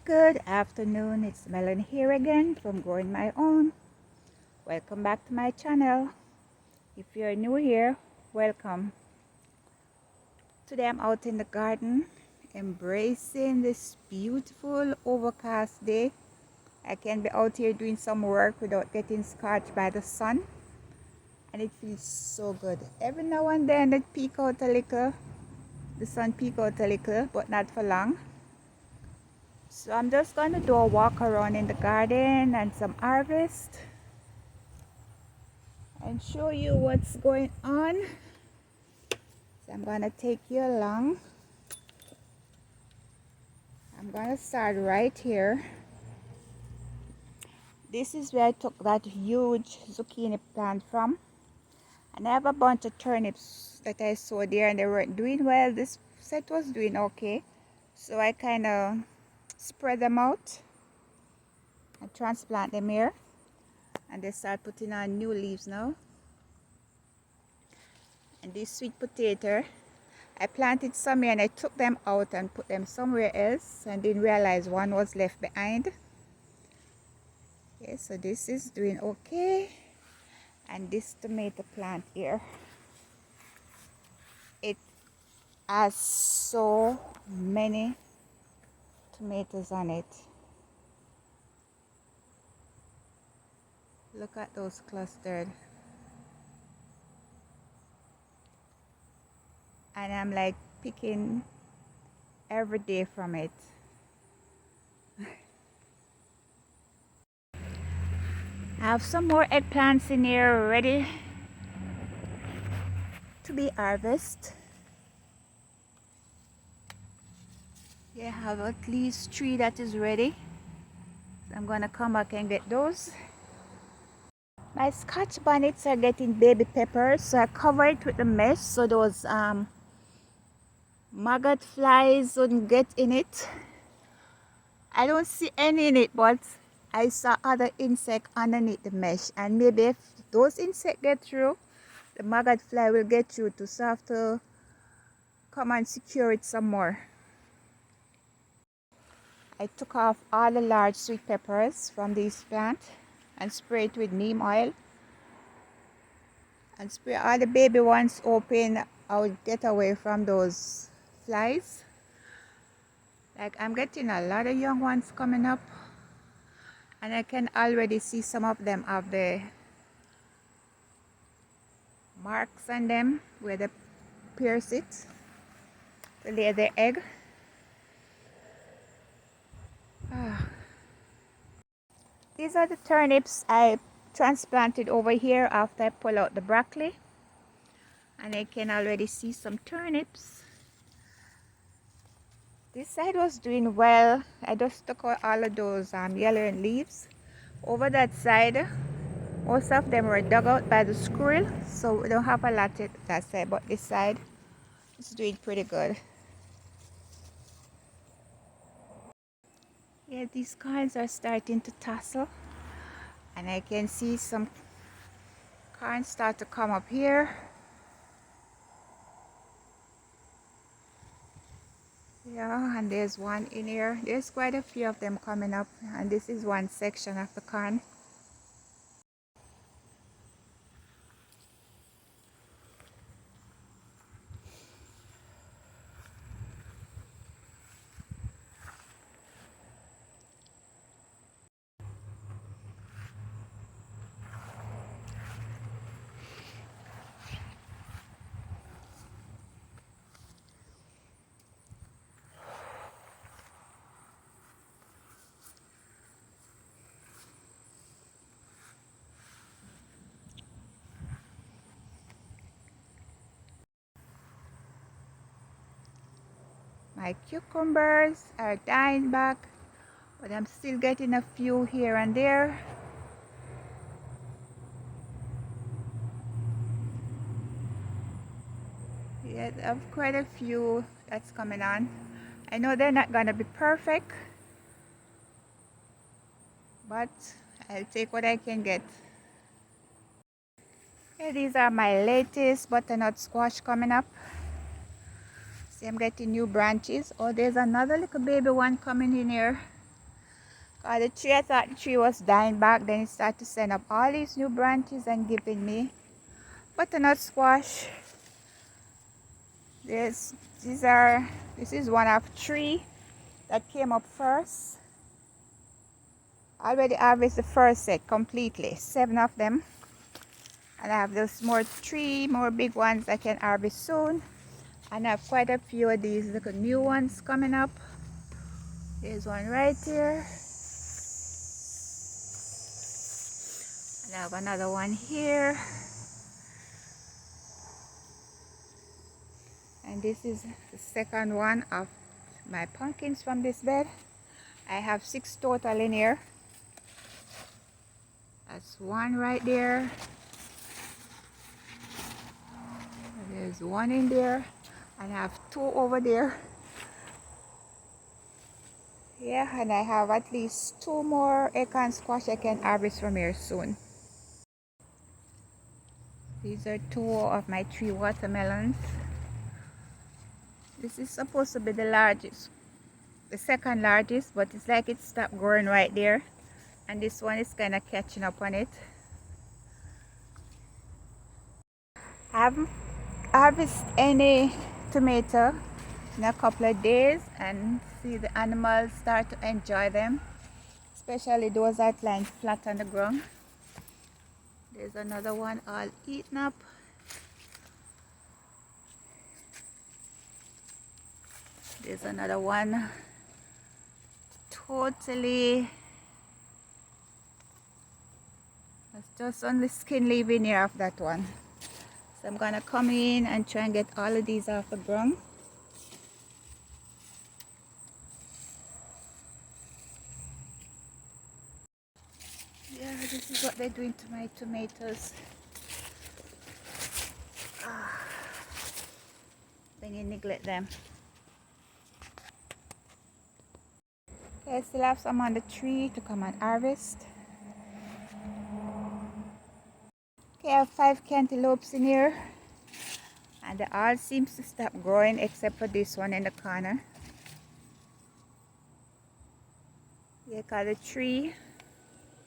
Good afternoon, it's Melanie here again from Growing My Own. Welcome back to my channel. If you're new here, welcome. Today I'm out in the garden embracing this beautiful overcast day. I can be out here doing some work without getting scorched by the sun, and it feels so good. Every now and then it peek out a little, the sun peek out a little, but not for long. So I'm just going to do a walk around in the garden and some harvest and show you what's going on. So I'm going to take you along. I'm going to start right here. This is where I took that huge zucchini plant from. And I have a bunch of turnips that I sowed there and they weren't doing well. This set was doing okay. So I kind of spread them out and transplant them here. And they start putting on new leaves now. And this sweet potato, I planted some here and I took them out and put them somewhere else and didn't realize one was left behind. Okay, so this is doing okay. And this tomato plant here, it has so many tomatoes on it. Look at those clustered. And I'm like picking every day from it. I have some more eggplants in here ready to be harvested. Yeah, I have at least 3 that is ready. So I'm gonna come back and get those. My scotch bonnets are getting baby peppers, so I cover it with the mesh so those maggot flies wouldn't get in it. I don't see any in it, but I saw other insects underneath the mesh, and maybe if those insects get through, the maggot fly will get through too, so I have to come and secure it some more. I took off all the large sweet peppers from this plant and spray it with neem oil. And spray all the baby ones open. I will get away from those flies. Like I'm getting a lot of young ones coming up. And I can already see some of them have the marks on them where they pierce it to lay their egg. These are the turnips I transplanted over here after I pull out the broccoli. And I can already see some turnips. This side was doing well. I just took out all of those yellow leaves. Over that side, most of them were dug out by the squirrel, so we don't have a lot at that side, but this side is doing pretty good. Yeah, these corns are starting to tassel, and I can see some corns start to come up here. Yeah, and there's one in here. There's quite a few of them coming up, and this is one section of the corn. My cucumbers are dying back, but I'm still getting a few here and there. Yeah, I have quite a few that's coming on. I know they're not gonna be perfect, but I'll take what I can get. Okay, these are my latest butternut squash coming up. See, I'm getting new branches. Oh, there's another little baby one coming in here. The tree, I thought the tree was dying back. Then it started to send up all these new branches and giving me butternut squash. This is one of three that came up first. I already harvested the first set completely, 7 of them. And I have those three more big ones I can harvest soon. And I have quite a few of these little new ones coming up. There's one right here. And I have another one here. And this is the second one of my pumpkins from this bed. I have 6 total in here. That's one right there. There's one in there. And I have 2 over there. Yeah, and I have at least 2 more acorn squash I can harvest from here soon. These are 2 of my 3 watermelons. This is supposed to be the largest, the second largest, but it's like it stopped growing right there. And this one is kind of catching up on it. I haven't harvested any tomato in a couple of days, and see the animals start to enjoy them, especially those that lying flat on the ground. There's another one all eaten up. There's another one totally, it's just on the skin leaving here of that one. So I'm gonna come in and try and get all of these off the ground. Yeah, this is what they're doing to my tomatoes. When you neglect them. Okay, I still have some on the tree to come and harvest. Okay, I have 5 cantaloupes in here. And they all seems to stop growing except for this one in the corner. Yeah, cause the tree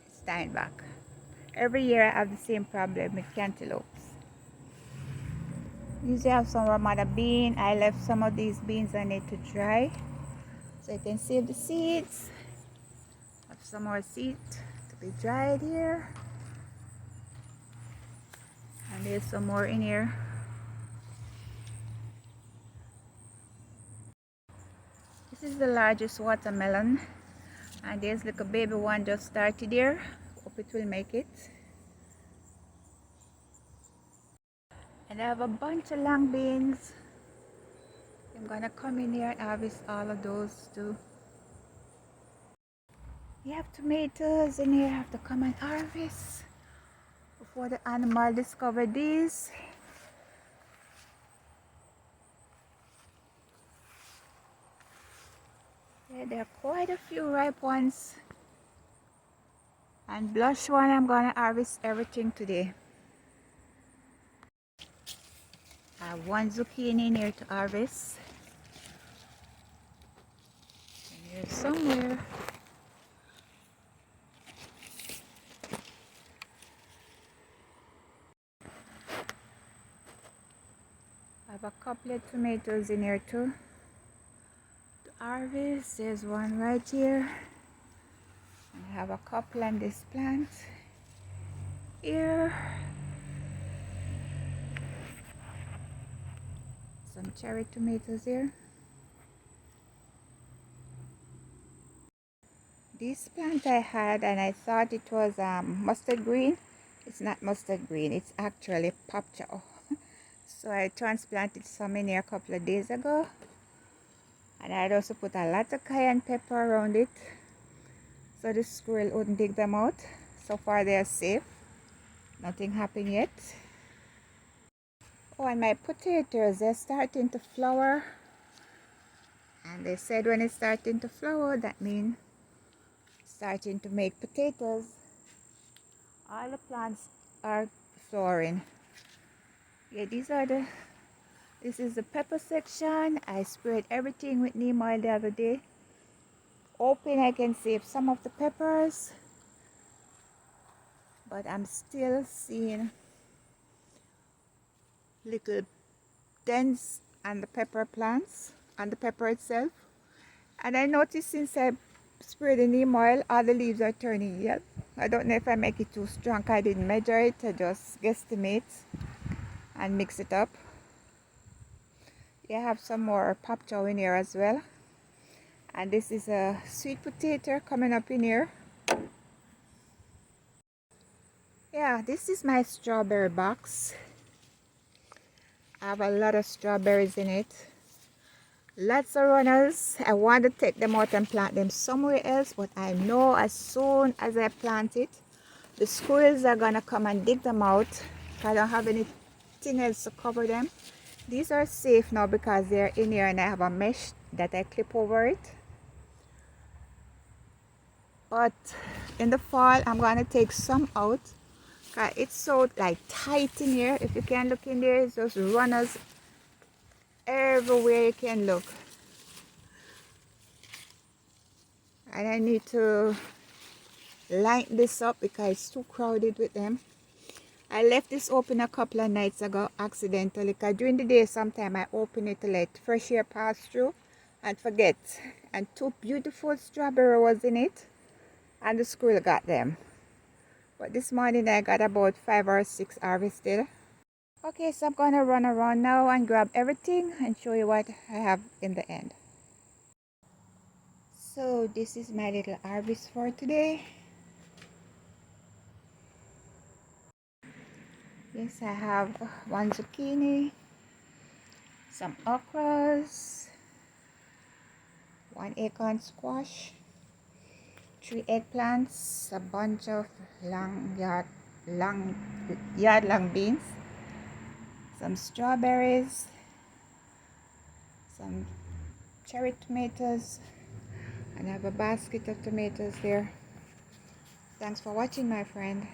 is dying back. Every year I have the same problem with cantaloupes. Usually I have some Ramada bean. I left some of these beans on it to dry, so you can save the seeds. Have some more seeds to be dried here. And there's some more in here. This is the largest watermelon. And there's like a baby one just started here. Hope it will make it. And I have a bunch of long beans. I'm gonna come in here and harvest all of those too. You have tomatoes in here, I have to come and harvest before the animal discover these. Yeah, there are quite a few ripe ones. And blush one, I'm gonna harvest everything today. I have 1 zucchini in here to harvest. And here's somewhere. I have a couple of tomatoes in here too to harvest. There's one right here. I have a couple on this plant here. Some cherry tomatoes here. This plant I had and I thought it was mustard green. It's not mustard green, it's actually pop chow. So I transplanted some in here a couple of days ago. And I'd also put a lot of cayenne pepper around it, so the squirrel wouldn't dig them out. So far they are safe. Nothing happened yet. Oh, and my potatoes, they're starting to flower. And they said when it's starting to flower, that means starting to make potatoes. All the plants are flowering. Yeah, this is the pepper section. I sprayed everything with neem oil the other day. hoping I can save some of the peppers, but I'm still seeing little dents on the pepper plants, on the pepper itself. And I noticed since I sprayed the neem oil, all the leaves are turning yellow. I don't know if I make it too strong. I didn't measure it. I just guesstimate and mix it up. Yeah, I have some more pop chow in here as well. And this is a sweet potato coming up in here. Yeah, this is my strawberry box. I have a lot of strawberries in it. Lots of runners. I want to take them out and plant them somewhere else, but I know as soon as I plant it, the squirrels are gonna come and dig them out. I don't have anything else to cover them. These are safe now because they're in here and I have a mesh that I clip over it. But in the fall, I'm gonna take some out. It's so like tight in here. If you can look in there, it's just runners everywhere you can look. And I need to lighten this up because it's too crowded with them. I left this open a couple of nights ago accidentally because during the day sometime I open it to let fresh air pass through and forget. And two beautiful strawberry was in it and the squirrel got them. But this morning I got about 5 or 6 harvested. Okay, so I'm gonna run around now and grab everything and show you what I have in the end. So this is my little harvest for today. Yes, I have one zucchini, some okras, one acorn squash, 3 eggplants, a bunch of yard long beans, some strawberries, some cherry tomatoes, and I have a basket of tomatoes there. Thanks for watching, my friend.